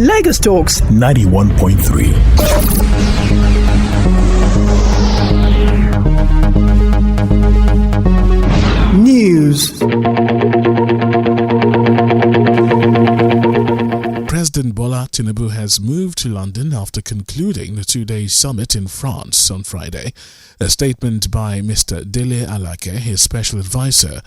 Lagos Talks 91.3. News. President Bola Tinubu has moved to London after concluding the two-day summit in France on Friday. A statement by Mr. Dele Alake, his special advisor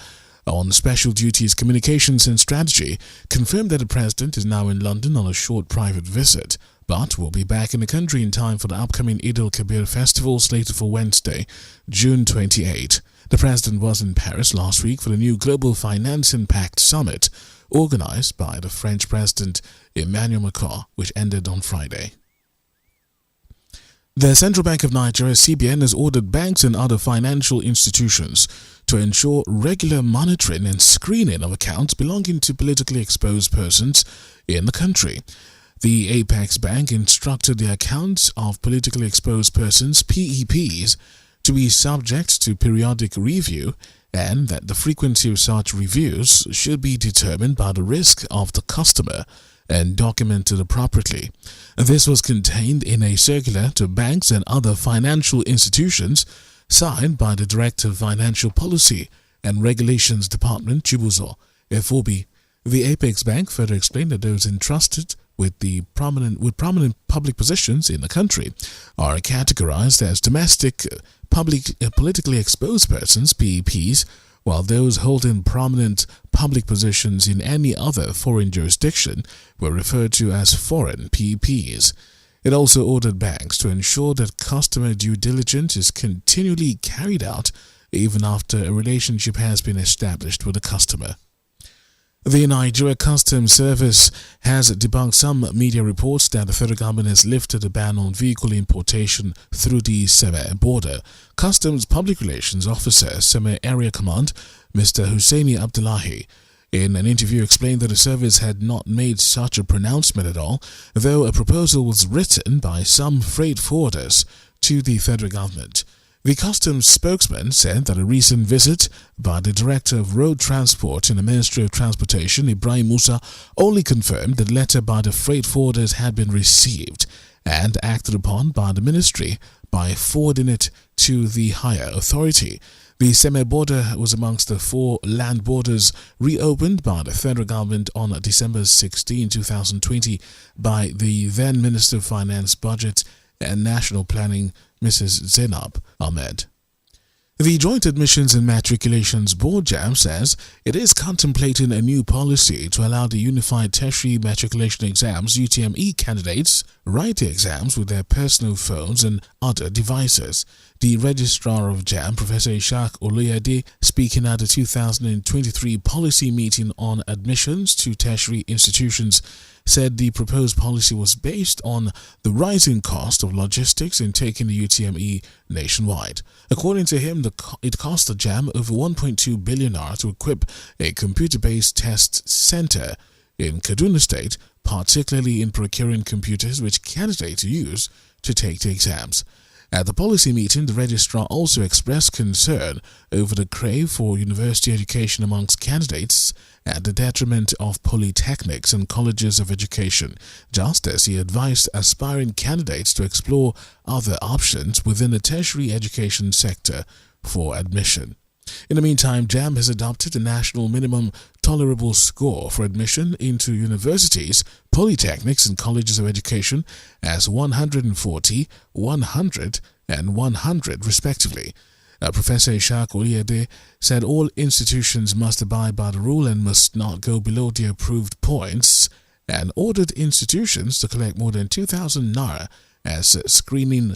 on special duties, communications and strategy, confirmed that the president is now in London on a short private visit, but will be back in the country in time for the upcoming Eid al-Kabir festival slated for Wednesday, June 28. The president was in Paris last week for the new Global Finance Impact Summit, organized by the French President Emmanuel Macron, which ended on Friday. The Central Bank of Nigeria, CBN, has ordered banks and other financial institutions to ensure regular monitoring and screening of accounts belonging to politically exposed persons in the country. The Apex Bank instructed the accounts of politically exposed persons, PEPs, to be subject to periodic review, and that the frequency of such reviews should be determined by the risk of the customer and documented appropriately. This was contained in a circular to banks and other financial institutions signed by the Director of Financial Policy and Regulations Department, Chibuzo Efobi. The Apex Bank further explained that those entrusted with prominent public positions in the country are categorized as domestic politically exposed persons, PEPs, while those holding prominent public positions in any other foreign jurisdiction were referred to as foreign PEPs. It also ordered banks to ensure that customer due diligence is continually carried out even after a relationship has been established with the customer. The Nigeria Customs Service has debunked some media reports that the federal government has lifted a ban on vehicle importation through the Seme border. Customs Public Relations Officer, Seme Area Command, Mr. Hussaini Abdullahi, in an interview explained that the service had not made such a pronouncement at all, though a proposal was written by some freight forwarders to the federal government. The customs spokesman said that a recent visit by the Director of Road Transport in the Ministry of Transportation, Ibrahim Musa, only confirmed that the letter by the freight forwarders had been received and acted upon by the ministry by forwarding it to the higher authority. The Seme border was amongst the 4 land borders reopened by the federal government on December 16, 2020 by the then Minister of Finance, Budget and National Planning, Mrs. Zainab Ahmed. The Joint Admissions and Matriculations Board, JAMB, says it is contemplating a new policy to allow the Unified Tertiary Matriculation Exams UTME candidates write the exams with their personal phones and other devices. The Registrar of JAMB, Professor Ishaq Oluyede, speaking at the 2023 policy meeting on admissions to tertiary institutions, said the proposed policy was based on the rising cost of logistics in taking the UTME nationwide. According to him, it cost the JAMB over 1.2 billion naira to equip a computer-based test center in Kaduna State, particularly in procuring computers which candidates use to take the exams. At the policy meeting, the registrar also expressed concern over the crave for university education amongst candidates at the detriment of polytechnics and colleges of education, just as he advised aspiring candidates to explore other options within the tertiary education sector for admission. In the meantime, JAMB has adopted a national minimum tolerable score for admission into universities, polytechnics and colleges of education as 140, 100 and 100 respectively. Professor Ishaq Oluyede said all institutions must abide by the rule and must not go below the approved points, and ordered institutions to collect more than 2,000 naira as screening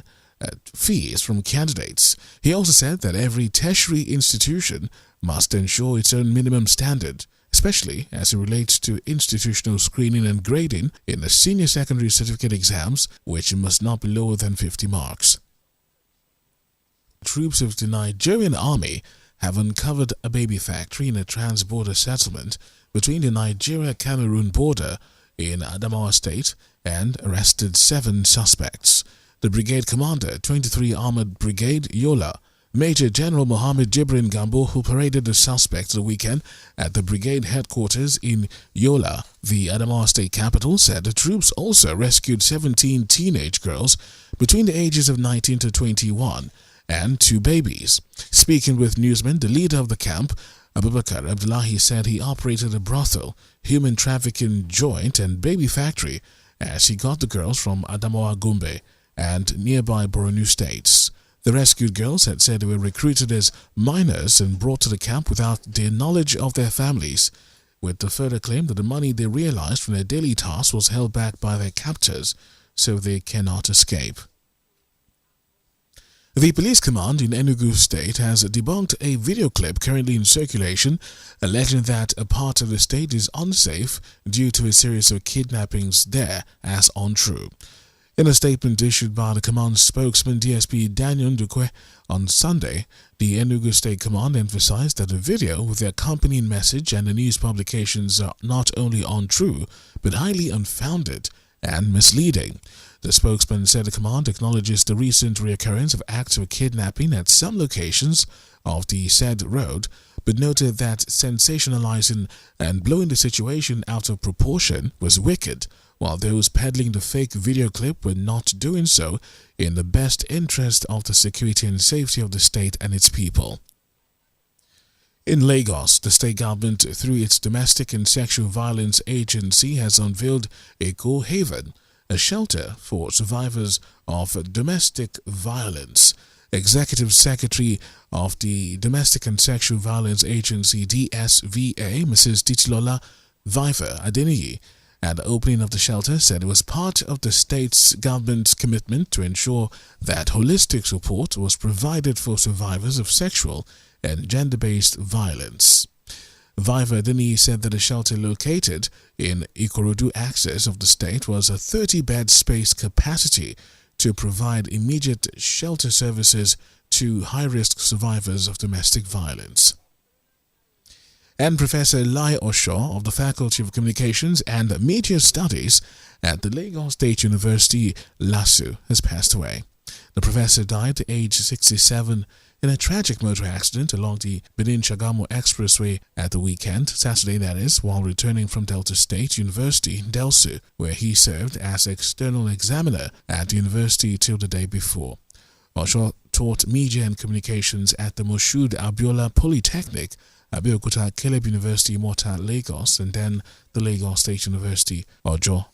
fees from candidates. He also said that every tertiary institution must ensure its own minimum standard, especially as it relates to institutional screening and grading in the senior secondary certificate exams, which must not be lower than 50 marks. Troops of the Nigerian Army have uncovered a baby factory in a trans-border settlement between the Nigeria-Cameroon border in Adamawa State and arrested 7 suspects. The brigade commander, 23 Armored Brigade Yola, Major General Mohammed Jibrin Gambo, who paraded the suspect the weekend at the brigade headquarters in Yola, the Adamawa state capital, said the troops also rescued 17 teenage girls between the ages of 19 to 21 and 2 babies. Speaking with newsmen, the leader of the camp, Abubakar Abdullahi, said he operated a brothel, human trafficking joint and baby factory as he got the girls from Adamawa, Gombe and nearby Borno states. The rescued girls had said they were recruited as minors and brought to the camp without the knowledge of their families, with the further claim that the money they realized from their daily tasks was held back by their captors, so they cannot escape. The police command in Enugu State has debunked a video clip currently in circulation alleging that a part of the state is unsafe due to a series of kidnappings there as untrue. In a statement issued by the command spokesman DSP Daniel Ndukwe on Sunday, the Enugu State Command emphasized that the video with the accompanying message and the news publications are not only untrue but highly unfounded and misleading. The spokesman said the command acknowledges the recent reoccurrence of acts of kidnapping at some locations of the said road, but noted that sensationalizing and blowing the situation out of proportion was wicked, while those peddling the fake video clip were not doing so in the best interest of the security and safety of the state and its people. In Lagos, the state government, through its Domestic and Sexual Violence Agency, has unveiled a co-haven, a shelter for survivors of domestic violence. Executive Secretary of the Domestic and Sexual Violence Agency DSVA, Mrs. Titilola Viva Adeniyi, at the opening of the shelter, said it was part of the state's government's commitment to ensure that holistic support was provided for survivors of sexual and gender-based violence. Viva Adeniyi said that the shelter located in Ikorodu axis of the state was a 30-bed space capacity to provide immediate shelter services to high-risk survivors of domestic violence. And Professor Lai Osho of the Faculty of Communications and Media Studies at the Lagos State University, LASU, has passed away. The professor died at age 67 in a tragic motor accident along the Benin-Shagamu Expressway at the weekend, Saturday that is, while returning from Delta State University, Delsu, where he served as external examiner at the university till the day before. Osho taught media and communications at the Moshood Abiola Polytechnic, Abeokuta Caleb University, Mota, Lagos, and then the Lagos State University, Ojo.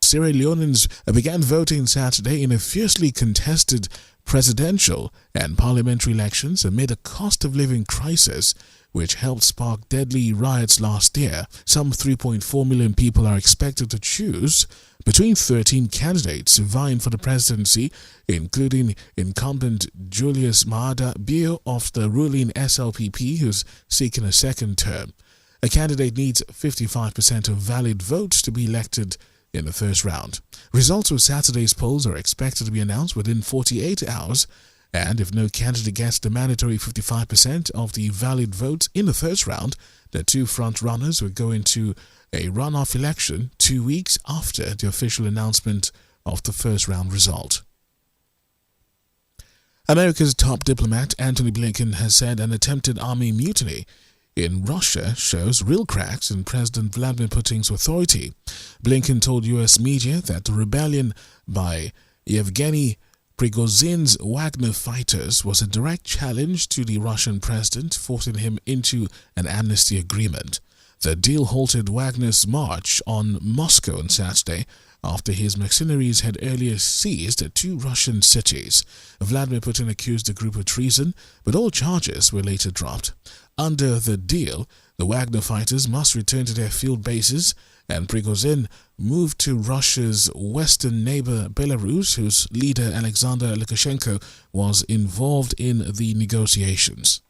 Sierra Leoneans began voting Saturday in a fiercely contested presidential and parliamentary elections amid a cost of living crisis which helped spark deadly riots last year. Some 3.4 million people are expected to choose between 13 candidates vying for the presidency, including incumbent Julius Maada Bio of the ruling SLPP, who's seeking a second term. A candidate needs 55% of valid votes to be elected in the first round. Results of Saturday's polls are expected to be announced within 48 hours, and if no candidate gets the mandatory 55% of the valid votes in the first round, the two front-runners will go into a runoff election 2 weeks after the official announcement of the first-round result. America's top diplomat Antony Blinken has said an attempted army mutiny in Russia shows real cracks in President Vladimir Putin's authority. Blinken told U.S. media that the rebellion by Yevgeny Prigozhin's Wagner fighters was a direct challenge to the Russian president, forcing him into an amnesty agreement. The deal halted Wagner's march on Moscow on Saturday after his mercenaries had earlier seized 2 Russian cities. Vladimir Putin accused the group of treason, but all charges were later dropped. Under the deal, the Wagner fighters must return to their field bases, and Prigozhin moved to Russia's western neighbor Belarus, whose leader Alexander Lukashenko was involved in the negotiations.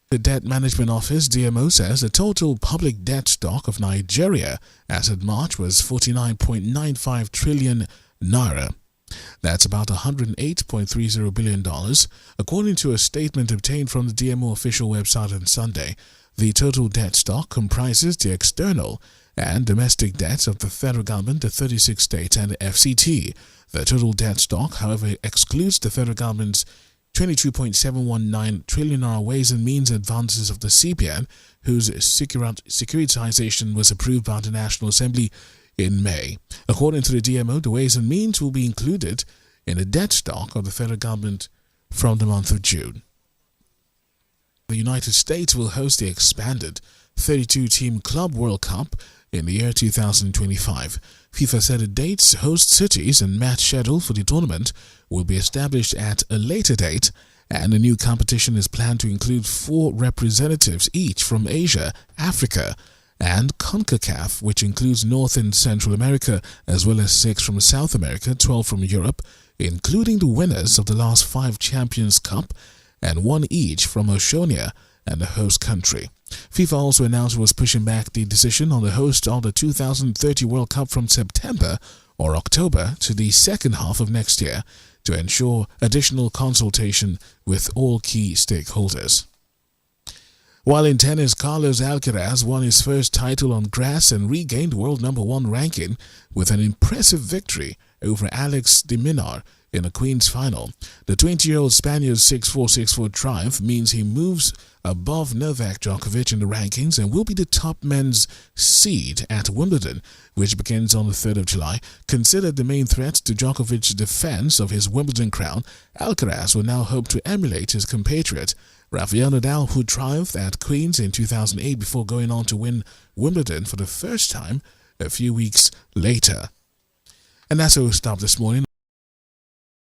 The Debt Management Office, DMO, says the total public debt stock of Nigeria as of March was 49.95 trillion naira. That's about $108.30 billion. According to a statement obtained from the DMO official website on Sunday, the total debt stock comprises the external and domestic debts of the federal government, the 36 states, and the FCT. The total debt stock, however, excludes the federal government's 22.719 trillion Ways and Means advances of the CBN, whose securitization was approved by the National Assembly in May. According to the DMO, the Ways and Means will be included in the debt stock of the federal government from the month of June. The United States will host the expanded 32-team Club World Cup in the year 2025. FIFA said the dates, host cities, and match schedule for the tournament will be established at a later date, and the new competition is planned to include 4 representatives each from Asia, Africa, and CONCACAF, which includes North and Central America, as well as 6 from South America, 12 from Europe, including the winners of the last 5 Champions Cup, and 1 each from Oceania and the host country. FIFA also announced it was pushing back the decision on the host of the 2030 World Cup from September or October to the second half of next year to ensure additional consultation with all key stakeholders. While in tennis, Carlos Alcaraz won his first title on grass and regained world #1 ranking with an impressive victory over Alex de Minaur in the Queen's final. The 20-year-old Spaniard's 6-4, 6-4 triumph means he moves above Novak Djokovic in the rankings and will be the top men's seed at Wimbledon, which begins on the 3rd of July. Considered the main threat to Djokovic's defense of his Wimbledon crown, Alcaraz will now hope to emulate his compatriot Rafael Nadal, who triumphed at Queen's in 2008 before going on to win Wimbledon for the first time a few weeks later. And that's where we'll stop this morning.